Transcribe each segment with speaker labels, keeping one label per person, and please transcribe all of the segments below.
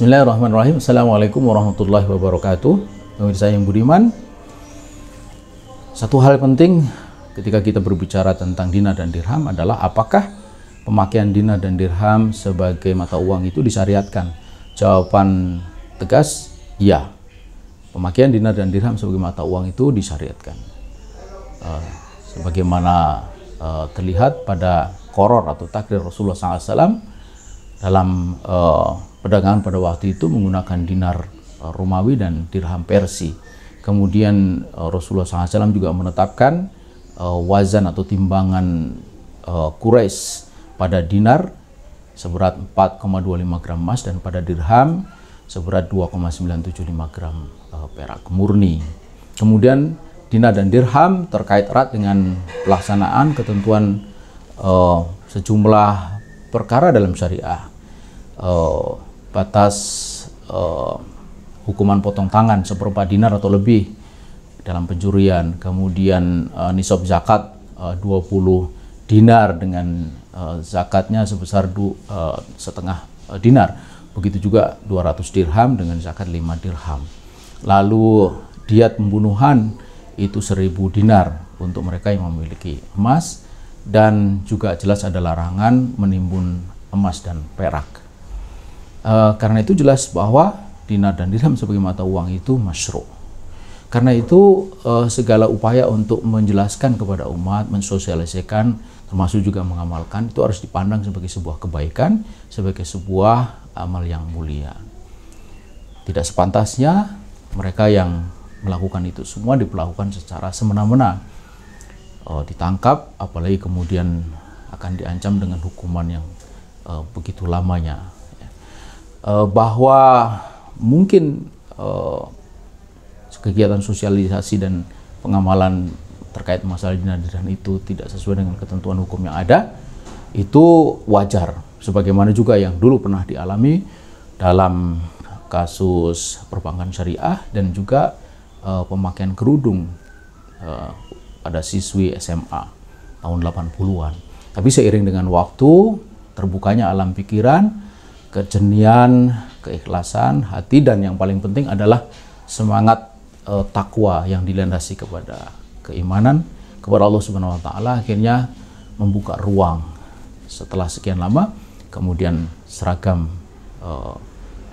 Speaker 1: Bismillahirrahmanirrahim. Assalamualaikum warahmatullahi wabarakatuh. Pemirsa yang budiman, satu hal penting ketika kita berbicara tentang dinar dan dirham adalah apakah pemakaian dinar dan dirham sebagai mata uang itu disyariatkan? Jawaban tegas, ya. Pemakaian dinar dan dirham sebagai mata uang itu disyariatkan. Sebagaimana terlihat pada qoror atau takrir Rasulullah SAW dalam perdagangan pada waktu itu menggunakan dinar Romawi dan dirham Persia. Kemudian Rasulullah SAW juga menetapkan wazan atau timbangan Quraisy pada dinar seberat 4,25 gram emas dan pada dirham seberat 2,975 gram perak murni. Kemudian dinar dan dirham terkait erat dengan pelaksanaan ketentuan sejumlah perkara dalam syariah. Batas hukuman potong tangan seperempat dinar atau lebih dalam pencurian, kemudian nisab zakat 20 dinar dengan zakatnya sebesar setengah dinar, begitu juga 200 dirham dengan zakat 5 dirham. Lalu diat pembunuhan itu 1000 dinar untuk mereka yang memiliki emas, dan juga jelas ada larangan menimbun emas dan perak. Karena itu jelas bahwa dinar dan dirham sebagai mata uang itu masyru'. Karena itu segala upaya untuk menjelaskan kepada umat, mensosialisasikan, termasuk juga mengamalkan, itu harus dipandang sebagai sebuah kebaikan, sebagai sebuah amal yang mulia. Tidak sepantasnya mereka yang melakukan itu semua diperlakukan secara semena-mena, ditangkap, apalagi kemudian akan diancam dengan hukuman yang begitu lamanya. Bahwa mungkin kegiatan sosialisasi dan pengamalan terkait masalah dinar dirham itu tidak sesuai dengan ketentuan hukum yang ada, itu wajar. Sebagaimana juga yang dulu pernah dialami dalam kasus perbankan syariah dan juga pemakaian kerudung pada siswi SMA tahun 80-an. Tapi seiring dengan waktu, terbukanya alam pikiran, kejenian, keikhlasan hati, dan yang paling penting adalah semangat takwa yang dilandasi kepada keimanan kepada Allah Subhanahu wa taala, akhirnya membuka ruang setelah sekian lama. Kemudian seragam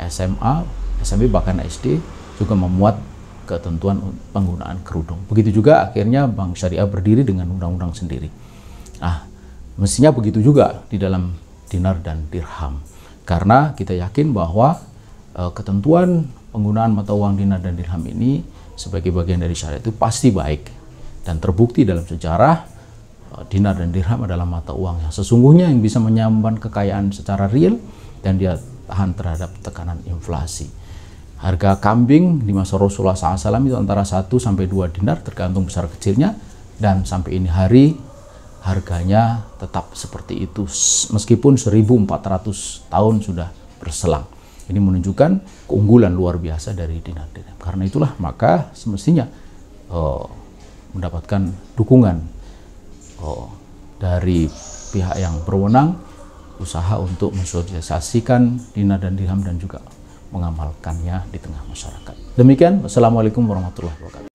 Speaker 1: SMA, SMP, bahkan SD juga memuat ketentuan penggunaan kerudung. Begitu juga akhirnya Bank Syariah berdiri dengan undang-undang sendiri. Nah, mestinya begitu juga di dalam dinar dan dirham. Karena kita yakin bahwa ketentuan penggunaan mata uang dinar dan dirham ini sebagai bagian dari syariat itu pasti baik. Dan terbukti dalam sejarah, dinar dan dirham adalah mata uang yang sesungguhnya yang bisa menyimpan kekayaan secara real dan dia tahan terhadap tekanan inflasi. Harga kambing di masa Rasulullah SAW itu antara 1 sampai 2 dinar tergantung besar kecilnya, dan sampai ini hari harganya tetap seperti itu meskipun 1400 tahun sudah berselang. Ini menunjukkan keunggulan luar biasa dari dinar dirham. Karena itulah maka semestinya mendapatkan dukungan dari pihak yang berwenang, usaha untuk mensosialisasikan dinar dan dirham dan juga mengamalkannya di tengah masyarakat. Demikian, wassalamualaikum warahmatullahi wabarakatuh.